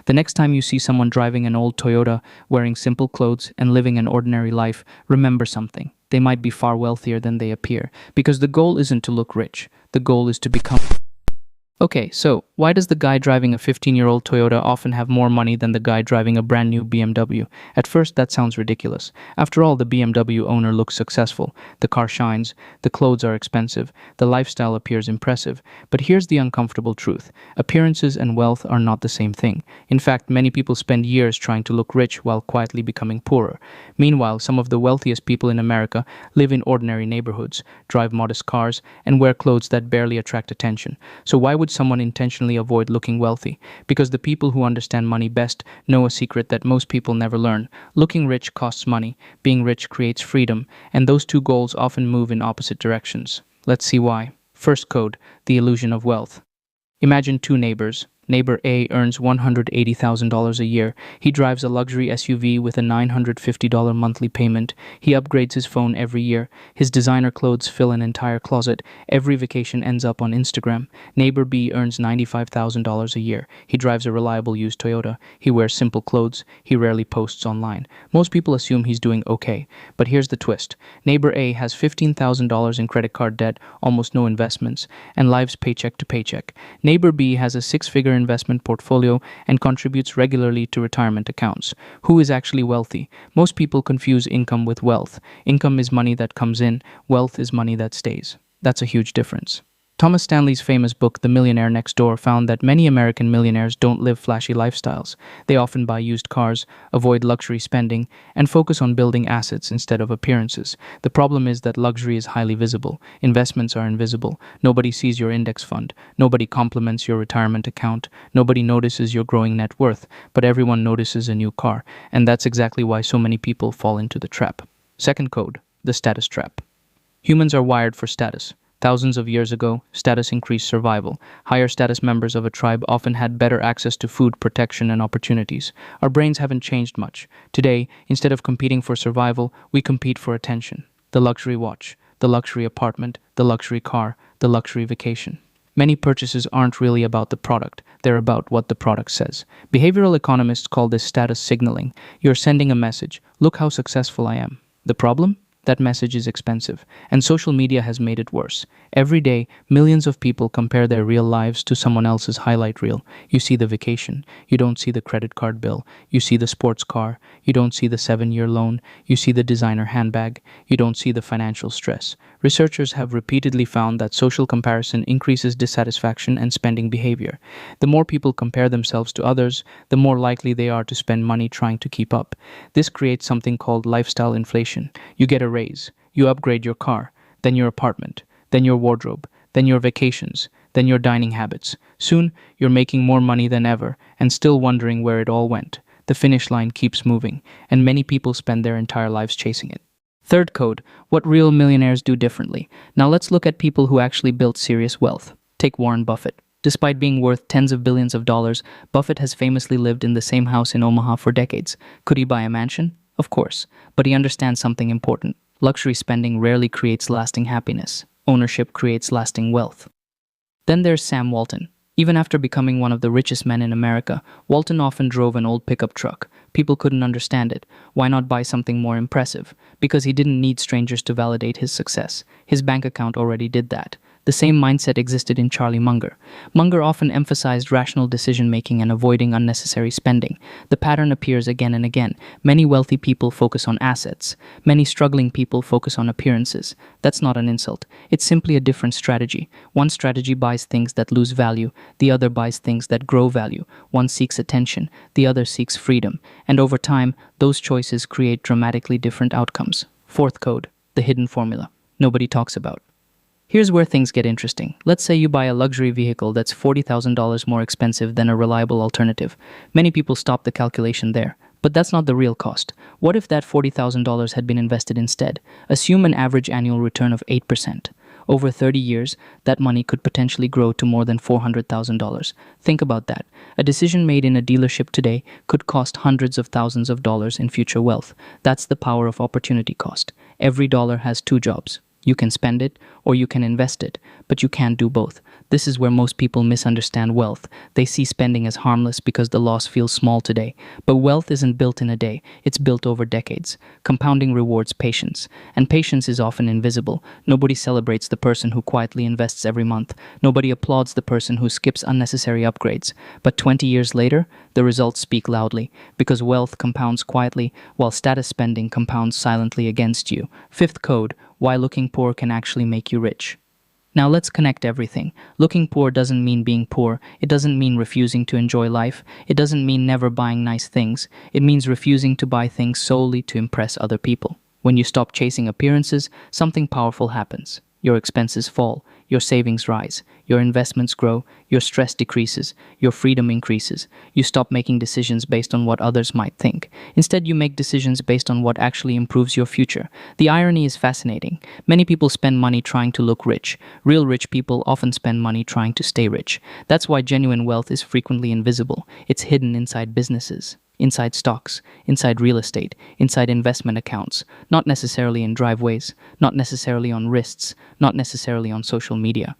The next time you see someone driving an old Toyota, wearing simple clothes, and living an ordinary life, remember something. They might be far wealthier than they appear, because the goal isn't to look rich. The goal is to become. Okay, so why does the guy driving a 15-year-old Toyota often have more money than the guy driving a brand new BMW? At first, that sounds ridiculous. After all, the BMW owner looks successful, the car shines, the clothes are expensive, the lifestyle appears impressive. But here's the uncomfortable truth. Appearances and wealth are not the same thing. In fact, many people spend years trying to look rich while quietly becoming poorer. Meanwhile, some of the wealthiest people in America live in ordinary neighborhoods, drive modest cars, and wear clothes that barely attract attention. So why would someone intentionally avoid looking wealthy? Because the people who understand money best know a secret that most people never learn. Looking rich costs money, being rich creates freedom, and those two goals often move in opposite directions. Let's see why. First code, the illusion of wealth. Imagine two neighbors. Neighbor A earns $180,000 a year. He drives a luxury SUV with a $950 monthly payment. He upgrades his phone every year. His designer clothes fill an entire closet. Every vacation ends up on Instagram. Neighbor B earns $95,000 a year. He drives a reliable used Toyota. He wears simple clothes. He rarely posts online. Most people assume he's doing okay. But here's the twist. Neighbor A has $15,000 in credit card debt, almost no investments, and lives paycheck to paycheck. Neighbor B has a six-figure investment portfolio and contributes regularly to retirement accounts. Who is actually wealthy? Most people confuse income with wealth. Income is money that comes in, wealth is money that stays. That's a huge difference. Thomas Stanley's famous book, The Millionaire Next Door, found that many American millionaires don't live flashy lifestyles. They often buy used cars, avoid luxury spending, and focus on building assets instead of appearances. The problem is that luxury is highly visible. Investments are invisible. Nobody sees your index fund. Nobody compliments your retirement account. Nobody notices your growing net worth. But everyone notices a new car. And that's exactly why so many people fall into the trap. Second code, the status trap. Humans are wired for status. Thousands of years ago, status increased survival. Higher status members of a tribe often had better access to food, protection, and opportunities. Our brains haven't changed much. Today, instead of competing for survival, we compete for attention. The luxury watch, the luxury apartment, the luxury car, the luxury vacation. Many purchases aren't really about the product, they're about what the product says. Behavioral economists call this status signaling. You're sending a message, look how successful I am. The problem? That message is expensive, and social media has made it worse. Every day, millions of people compare their real lives to someone else's highlight reel. You see the vacation, you don't see the credit card bill. You see the sports car, you don't see the 7-year loan. You see the designer handbag, you don't see the financial stress. Researchers have repeatedly found that social comparison increases dissatisfaction and spending behavior. The more people compare themselves to others, the more likely they are to spend money trying to keep up. This creates something called lifestyle inflation. You get a raise, you upgrade your car, then your apartment, then your wardrobe, then your vacations, then your dining habits. Soon, you're making more money than ever and still wondering where it all went. The finish line keeps moving, and many people spend their entire lives chasing it. Third code, what real millionaires do differently. Now let's look at people who actually built serious wealth. Take Warren Buffett. Despite being worth tens of billions of dollars, Buffett has famously lived in the same house in Omaha for decades. Could he buy a mansion? Of course, but he understands something important. Luxury spending rarely creates lasting happiness. Ownership creates lasting wealth. Then there's Sam Walton. Even after becoming one of the richest men in America, Walton often drove an old pickup truck. People couldn't understand it. Why not buy something more impressive? Because he didn't need strangers to validate his success. His bank account already did that. The same mindset existed in Charlie Munger. Munger often emphasized rational decision-making and avoiding unnecessary spending. The pattern appears again and again. Many wealthy people focus on assets. Many struggling people focus on appearances. That's not an insult. It's simply a different strategy. One strategy buys things that lose value. The other buys things that grow value. One seeks attention. The other seeks freedom. And over time, those choices create dramatically different outcomes. Fourth code, the hidden formula. Nobody talks about. Here's where things get interesting. Let's say you buy a luxury vehicle that's $40,000 more expensive than a reliable alternative. Many people stop the calculation there. But that's not the real cost. What if that $40,000 had been invested instead? Assume an average annual return of 8%. Over 30 years, that money could potentially grow to more than $400,000. Think about that. A decision made in a dealership today could cost hundreds of thousands of dollars in future wealth. That's the power of opportunity cost. Every dollar has two jobs. You can spend it or you can invest it. but you can't do both. This is where most people misunderstand wealth. They see spending as harmless because the loss feels small today. But wealth isn't built in a day, it's built over decades. Compounding rewards patience, and patience is often invisible. Nobody celebrates the person who quietly invests every month. Nobody applauds the person who skips unnecessary upgrades. But 20 years later, the results speak loudly, because wealth compounds quietly while status spending compounds silently against you. Fifth code: why looking poor can actually make you rich. Now let's connect everything. Looking poor doesn't mean being poor. It doesn't mean refusing to enjoy life. It doesn't mean never buying nice things. It means refusing to buy things solely to impress other people. When you stop chasing appearances, something powerful happens. Your expenses fall, your savings rise, your investments grow, your stress decreases, your freedom increases. You stop making decisions based on what others might think. Instead, you make decisions based on what actually improves your future. The irony is fascinating. Many people spend money trying to look rich. Real rich people often spend money trying to stay rich. That's why genuine wealth is frequently invisible. It's hidden inside businesses, inside stocks, inside real estate, inside investment accounts, not necessarily in driveways, not necessarily on wrists, not necessarily on social media.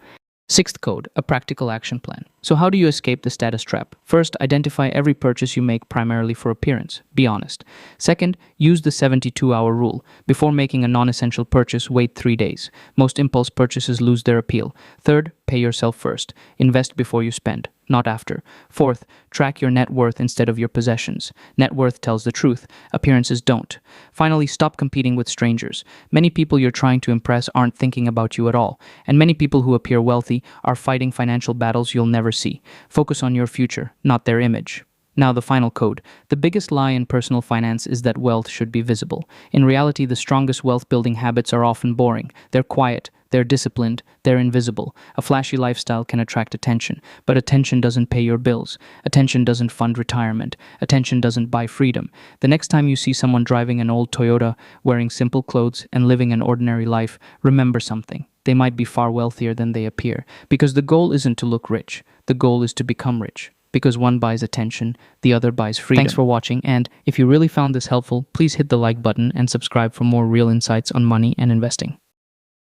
Sixth code: a practical action plan. So how do you escape the status trap? First, identify every purchase you make primarily for appearance. Be honest. Second, use the 72-hour rule. Before making a non-essential purchase, wait 3 days. Most impulse purchases lose their appeal. Third, pay yourself first. Invest before you spend, not after. Fourth, track your net worth instead of your possessions. Net worth tells the truth. Appearances don't. Finally, stop competing with strangers. Many people you're trying to impress aren't thinking about you at all. And many people who appear wealthy are fighting financial battles you'll never see. Focus on your future, not their image. Now, the final code. The biggest lie in personal finance is that wealth should be visible. In reality, the strongest wealth-building habits are often boring. They're quiet, they're disciplined, they're invisible. A flashy lifestyle can attract attention, but attention doesn't pay your bills. Attention doesn't fund retirement. Attention doesn't buy freedom. The next time you see someone driving an old Toyota, wearing simple clothes, and living an ordinary life, remember something. They might be far wealthier than they appear, because the goal isn't to look rich. The goal is to become rich. Because one buys attention, the other buys freedom. Thanks for watching, and if you really found this helpful, please hit the like button and subscribe for more real insights on money and investing.